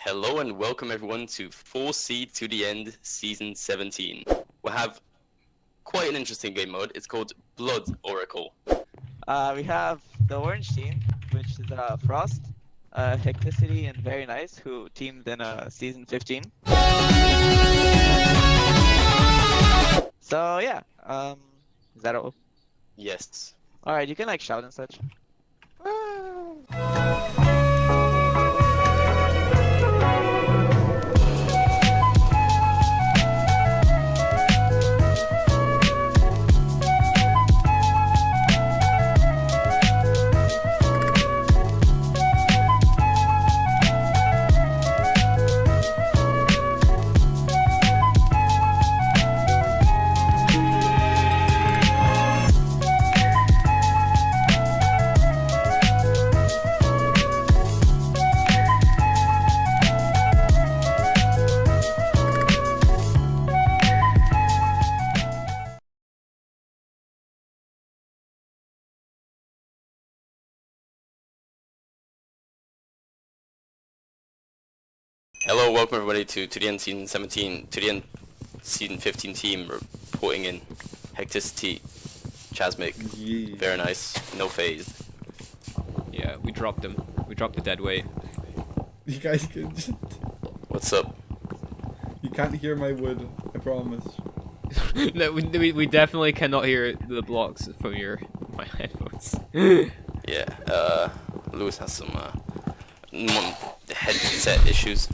Hello and welcome everyone to 4C to the End Season 17. We'll have quite an interesting game mode. It's called Blood Oracle. We have the orange team, which is Frost, Hecticity, and Very Nice, who teamed in Season 15. So yeah, is that all? Yes. Alright, you can like shout and such. Hello, welcome everybody to the End Season 17, to the End Season 15 team reporting in Hecticity, Chasmic, Very Nice, No Phased. Yeah, we dropped him. We dropped the dead weight. You guys can just... What's up? You can't hear my wood, I promise. No, we definitely cannot hear the blocks from my headphones. Yeah, Lewis has some headset issues.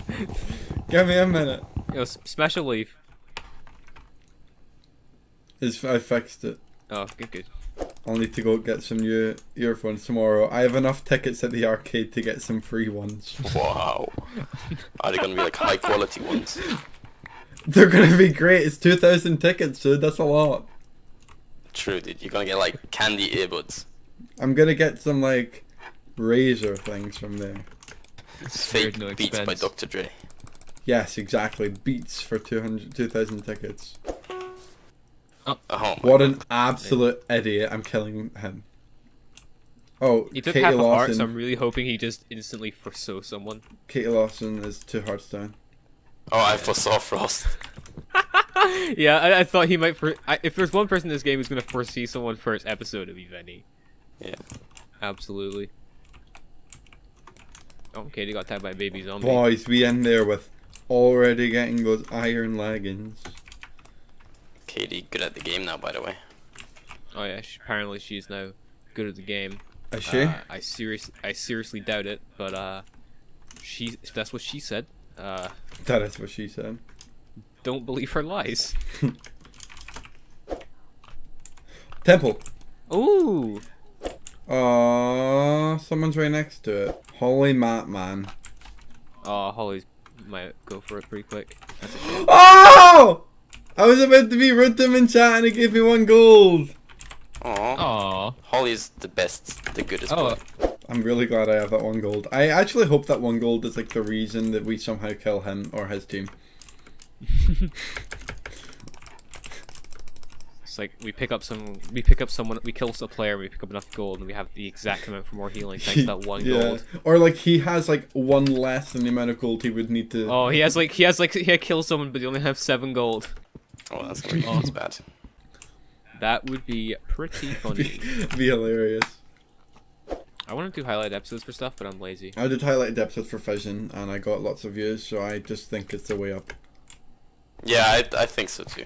Give me a minute. Yo, smash a leaf. I fixed it. Oh, good. I'll need to go get some new earphones tomorrow. I have enough tickets at the arcade to get some free ones. Wow. Are they gonna be like high quality ones? They're gonna be great. It's 2,000 tickets, dude. That's a lot. True, dude. You're gonna get like candy earbuds. I'm gonna get some like razor things from there. Fake no Beats by expense. Dr. Dre. Yes, exactly. Beats for 2,000 tickets. Oh my What an absolute idiot. I'm killing him. Oh, He took Katie half a heart, Lawson. so I'm really hoping he just instantly foresaw someone. Katie Lawson is 2 hearts down. Oh, I foresaw Frost. Yeah, I thought he might. If there's one person in this game who's gonna foresee someone first episode, it'd be Venny. Yeah. Absolutely. Oh, Katie got tagged by a baby zombie. Boys, we in there with already getting those iron leggings. Katie, good at the game now, by the way. Oh yeah, apparently she's now good at the game. Is she? I seriously doubt it, but if that's what she said. That is what she said. Don't believe her lies. Temple. Ooh. Someone's right next to it. Holy mat, man. Oh, Holly might go for it pretty quick. That's a shame. Oh! I was about to be rude to him in chat and he gave me 1 gold. Aww. Aw. Holly's the best, the goodest Oh. boy. I'm really glad I have that 1 gold. I actually hope that 1 gold is like the reason that we somehow kill him or his team. It's like we kill a player, we pick up enough gold, and we have the exact amount for more healing thanks to that 1 gold. Or like he has like 1 less than the amount of gold he would need to. Oh, he killed someone, but he only have 7 gold. Oh, that's really bad. That would be pretty funny. Be hilarious. I want to do highlight episodes for stuff, but I'm lazy. I did highlighted episodes for Fission and I got lots of views, so I just think it's the way up. Yeah, I think so too.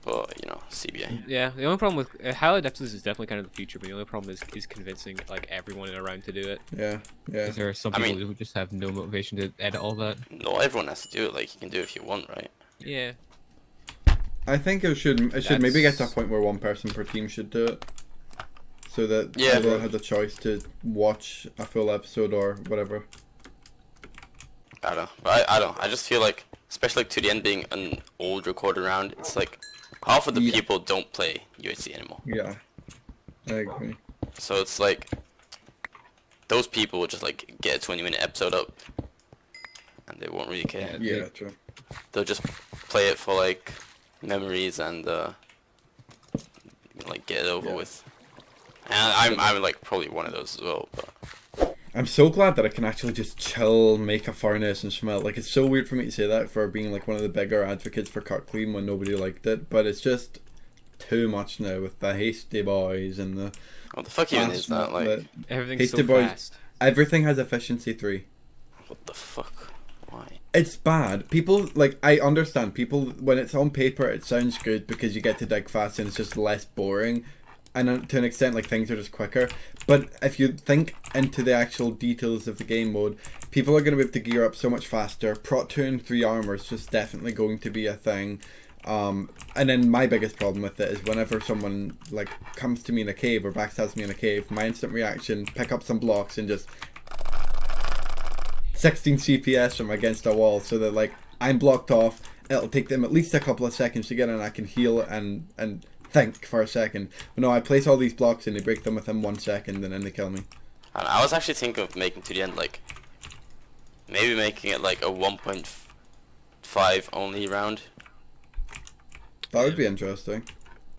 But, you know, CBA. Yeah, the only problem with highlight episodes is definitely kind of the future, but the only problem is convincing like everyone around to do it. Yeah. Because there are some people who just have no motivation to edit all that. Not everyone has to do it, like, you can do it if you want, right? Yeah. I think it should maybe get to a point where 1 person per team should do it. So that everyone has a choice to watch a full episode or whatever. I don't know. But I don't. I just feel like, especially like, to the end being an old recorded round, it's like half of the people don't play UHC anymore. Yeah. I agree. So it's like those people will just like get a 20-minute episode up and they won't really care. Yeah, true. They'll just play it for like memories and like get it over with. And I'm like probably one of those as well, but I'm so glad that I can actually just chill, make a furnace and smelt. Like, it's so weird for me to say that for being like one of the bigger advocates for cut clean when nobody liked it, but it's just too much now with the hasty boys and the What the fuck even is that? Like, Everything's so hasty boys. fast. Everything has efficiency 3. what the fuck? Why? It's bad. People, like, I understand people, when it's on paper it sounds good because you get to dig fast and it's just less boring, and to an extent, like, things are just quicker. But if you think into the actual details of the game mode, people are going to be able to gear up so much faster. Prot 2 and 3 armor is just definitely going to be a thing. And then my biggest problem with it is whenever someone like comes to me in a cave or backstabs me in a cave, my instant reaction, pick up some blocks and just 16 CPS from against a wall, so that like I'm blocked off. It'll take them at least a couple of seconds to get in, and I can heal and think for a second. But no, I place all these blocks and they break them within 1 second, and then they kill me. And I was actually thinking of making to the end, like, maybe making it like a 1.5 only round. That would be interesting.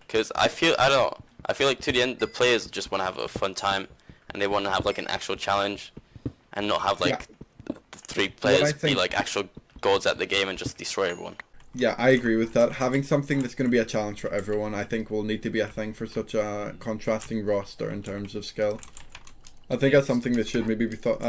Cause I feel like to the end the players just want to have a fun time, and they want to have like an actual challenge, and not have like the 3 players be like actual gods at the game and just destroy everyone. Yeah, I agree with that. Having something that's going to be a challenge for everyone, I think, will need to be a thing for such a contrasting roster in terms of skill. I think that's something that should maybe be talked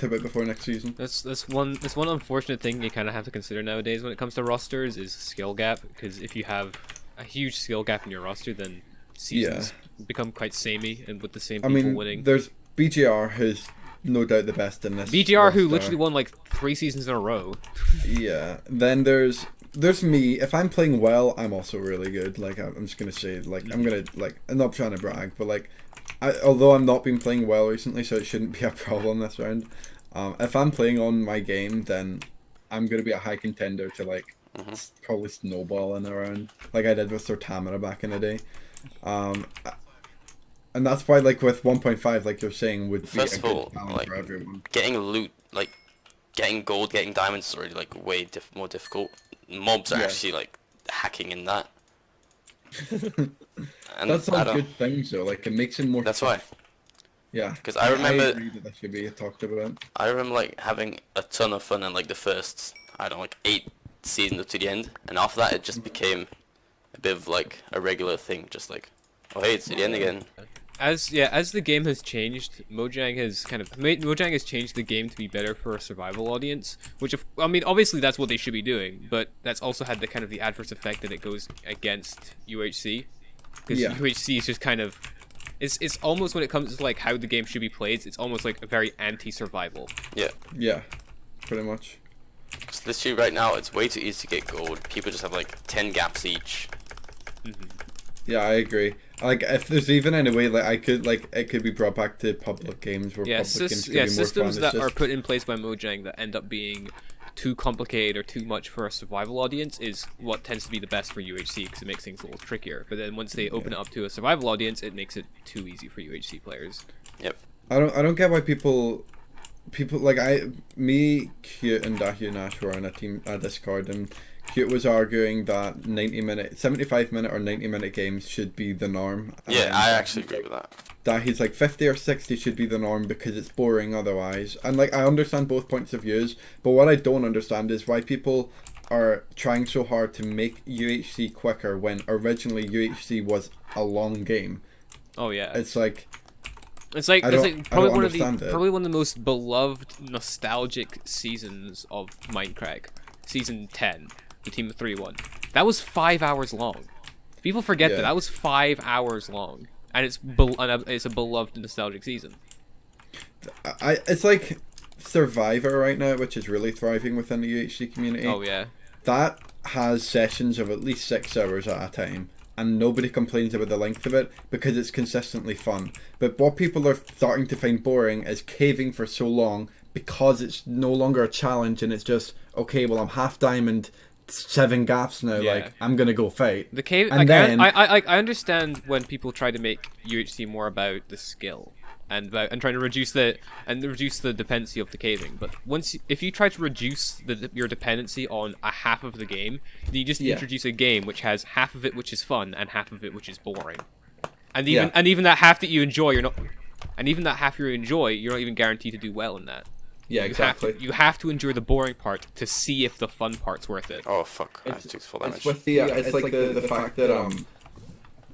about before next season. That's one unfortunate thing you kind of have to consider nowadays when it comes to rosters is skill gap. Because if you have a huge skill gap in your roster, then seasons become quite samey, and with the same people winning. There's BGR, who's no doubt the best in this. BGR, roster. who literally won like 3 seasons in a row. Yeah. Then there's me. If I'm playing well, I'm also really good. Like, I'm just gonna say, like, I'm not trying to brag, but like, although I'm not been playing well recently, so it shouldn't be a problem this round. If I'm playing on my game, then I'm gonna be a high contender to like probably snowballing around like I did with Sir Tamara back in the day. And that's why, like, with 1.5, like you're saying, would be a good challenge for everyone. Getting loot, like getting gold, getting diamonds is already like way more difficult. Mobs are actually like hacking in that. And that's all good things though. Like, it makes it more. That's why. Yeah. Because I remember. I agree that should be talked about. I remember like having a ton of fun in like the first, I don't know, like 8 seasons up to the end, and after that it just became a bit of like a regular thing, just like, oh hey, it's to the end again. As the game has changed, Mojang has changed the game to be better for a survival audience. Which, obviously that's what they should be doing, but that's also had the adverse effect that it goes against UHC, because UHC is just kind of, it's almost, when it comes to like how the game should be played, it's almost like a very anti-survival. Yeah. Yeah, pretty much. Because literally right now it's way too easy to get gold. People just have like 10 gaps each. Yeah, I agree. Like, if there's even any way, like, it could be brought back to public games where public games could be more fun. Systems that are put in place by Mojang that end up being too complicated or too much for a survival audience is what tends to be the best for UHC, because it makes things a little trickier. But then once they open it up to a survival audience, it makes it too easy for UHC players. Yep. I don't get why people like me, Cute, and Dahi Nash were on a Discord, and Cute was arguing that 75-minute or 90-minute games should be the norm. Yeah, I actually agree with that. Dahi's like 50 or 60 should be the norm because it's boring otherwise. And like, I understand both points of views, but what I don't understand is why people are trying so hard to make UHC quicker when originally UHC was a long game. Oh yeah. It's like probably one of the most beloved nostalgic seasons of Minecraft. Season 10, the Team of 3 one. That was 5 hours long. People forget that was 5 hours long, and it's a beloved nostalgic season. It's like Survivor right now, which is really thriving within the UHC community. Oh yeah. That has sessions of at least 6 hours at a time, and nobody complains about the length of it because it's consistently fun. But what people are starting to find boring is caving for so long because it's no longer a challenge, and it's just, okay, well, I'm half diamond, 7 gaps now, like, I'm gonna go fight. The cave, and like, then I understand when people try to make UHC more about the skill and trying to reduce the dependency of the caving, but if you try to reduce your dependency on a half of the game, then you just introduce a game which has half of it which is fun and half of it which is boring, and even that half that you enjoy, you're not. and even that half you enjoy, you're not even guaranteed to do well in that. Yeah, exactly. You have to endure the boring part to see if the fun part's worth it. Oh fuck! I took full damage. It's with it's like the fact that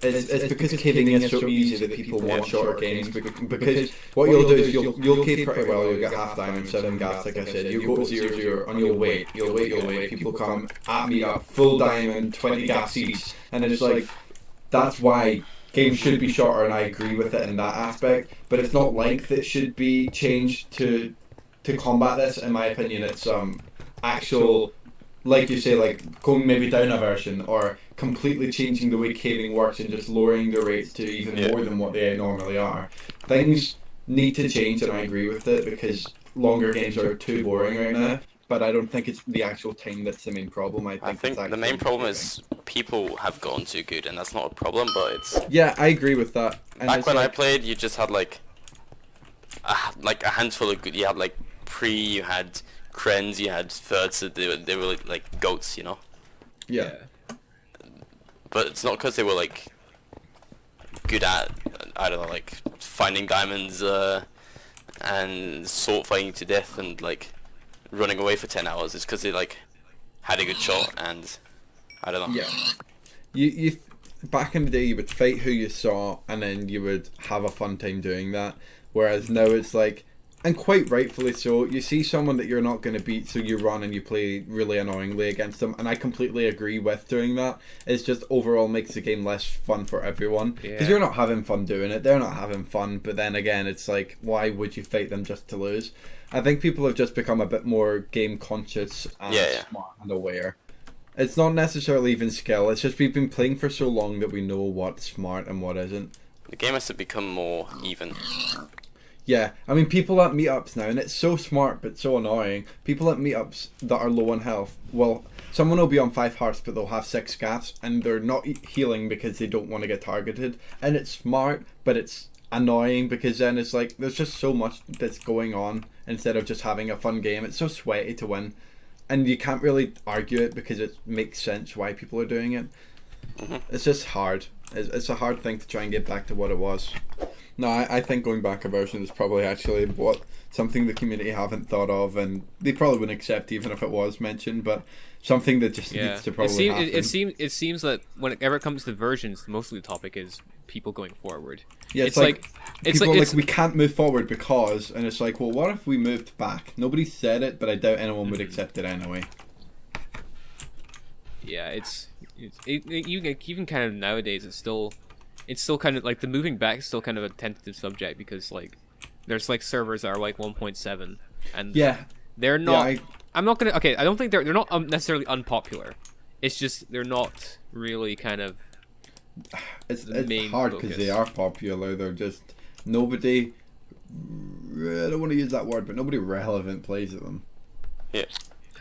it's because caving is so easy that people want shorter games. Because what you'll do is you'll cave pretty well. You'll get half diamond, 7 gas, like I said. You go to 0-0 and you'll wait. People come at me up full diamond, 20 gas each, and it's like that's why games should be shorter, and I agree with it in that aspect. But it's not length that should be changed to combat this. In my opinion, it's actual, like you say, like going maybe down a version or completely changing the way caving works and just lowering the rates to even more than what they normally are. Things need to change, and I agree with it, because longer games are too boring right now. But I don't think it's the actual time that's the main problem. I think the main problem is people have gotten too good, and that's not a problem, but it's... Yeah, I agree with that. And back when I played, you just had like a handful of good... You had like you had Krens, you had Thirds, they were like goats, you know? Yeah. But it's not because they were like good at, I don't know, like finding diamonds and sword fighting to death and like running away for 10 hours. It's because they like had a good shot, and I don't know. Yeah. You back in the day, you would fight who you saw, and then you would have a fun time doing that. Whereas now it's like, and quite rightfully so, you see someone that you're not going to beat, so you run and you play really annoyingly against them, and I completely agree with doing that. It's just overall makes the game less fun for everyone, because you're not having fun doing it, they're not having fun, but then again, it's like, why would you fight them just to lose? I think people have just become a bit more game conscious and smart and aware. It's not necessarily even skill, it's just we've been playing for so long that we know what's smart and what isn't. The game has to become more even. Yeah, I mean, people at meetups now, and it's so smart but so annoying. People at meetups that are low on health, well, someone will be on 5 hearts but they'll have 6 gaps, and they're not healing because they don't want to get targeted. And it's smart, but it's annoying, because then it's like, there's just so much that's going on instead of just having a fun game. It's so sweaty to win, and you can't really argue it because it makes sense why people are doing it. It's just hard. It's a hard thing to try and get back to what it was. No, I think going back a version is probably actually something the community haven't thought of, and they probably wouldn't accept even if it was mentioned, but something that just needs to probably happen. It seems that whenever it comes to versions, mostly the topic is people going forward. Yeah, it's like we can't move forward because, and it's like, well, what if we moved back? Nobody said it, but I doubt anyone would accept it anyway. Yeah, even kind of nowadays, it's still kind of like the moving back is still kind of a tentative subject, because like there's like servers that are like 1.7, and they're not. Yeah, I'm not gonna. Okay, I don't think they're not necessarily unpopular. It's just they're not really kind of. It's hard because they are popular. They're just nobody. I don't want to use that word, but nobody relevant plays at them. Yeah,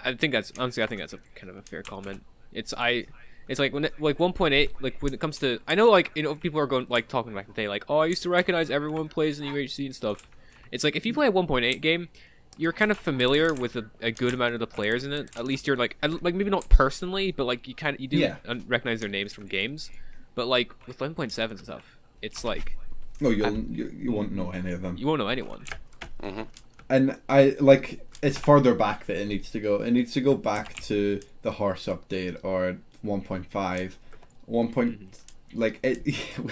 I think that's a kind of a fair comment. It's like when 1.8, like when it comes to, I know, like, you know, people are going like talking back in the day like, oh, I used to recognize everyone plays in UHC and stuff. It's like if you play a 1.8 game, you're kind of familiar with a good amount of the players in it. At least you're like maybe not personally, but like you do recognize their names from games. But like with 1.7 and stuff, it's like no, you won't know any of them. You won't know anyone. And I like, it's further back that it needs to go. It needs to go back to the horse update or 1.5, like it.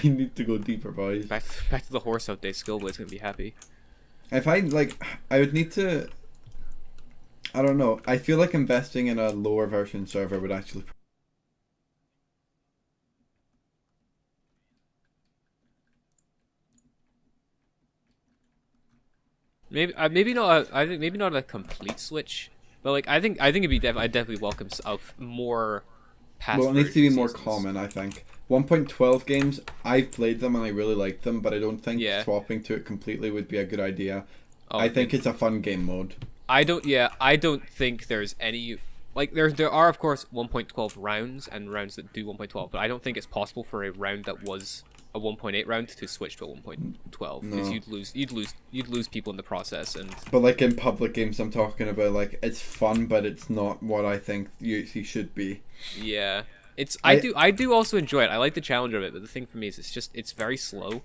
We need to go deeper, boys. Back to the horse update. Skillblade's gonna be happy. If I would need to. I don't know. I feel like investing in a lower version server would actually. Maybe not. I think maybe not a complete switch, but like I think it'd be I'd definitely welcome more. Well, it needs to be more common, I think. 1.12 games, I've played them and I really like them, but I don't think swapping to it completely would be a good idea. I think it's a fun game mode. I don't think there's any, like, there are of course 1.12 rounds and rounds that do 1.12, but I don't think it's possible for a round that was a 1.8 round to switch to a 1.12, because you'd lose people in the process. And but like in public games, I'm talking about, like, it's fun, but it's not what I think UHC should be. Yeah, I do also enjoy it. I like the challenge of it, but the thing for me is it's very slow.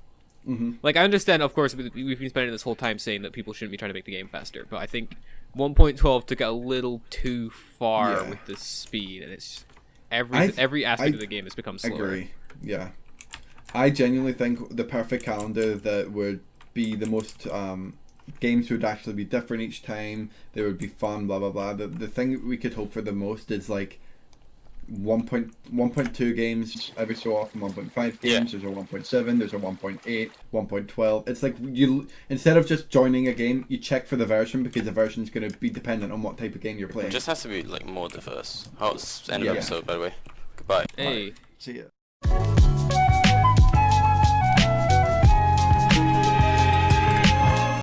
Like, I understand, of course, we've been spending this whole time saying that people shouldn't be trying to make the game faster, but I think 1.12 took it a little too far with the speed, and it's every aspect of the game has become slower. Agree. Yeah, I genuinely think the perfect calendar that would be the most games would actually be different each time. They would be fun. Blah blah blah. The thing we could hope for the most is like 1.2 games every so often, 1.5 games, there's a 1.7, there's a 1.8, 1.12. It's like you, instead of just joining a game, you check for the version, because the version's going to be dependent on what type of game you're playing. It just has to be like more diverse. Oh, it's the end of the episode, by the way. Goodbye. Hey. See ya.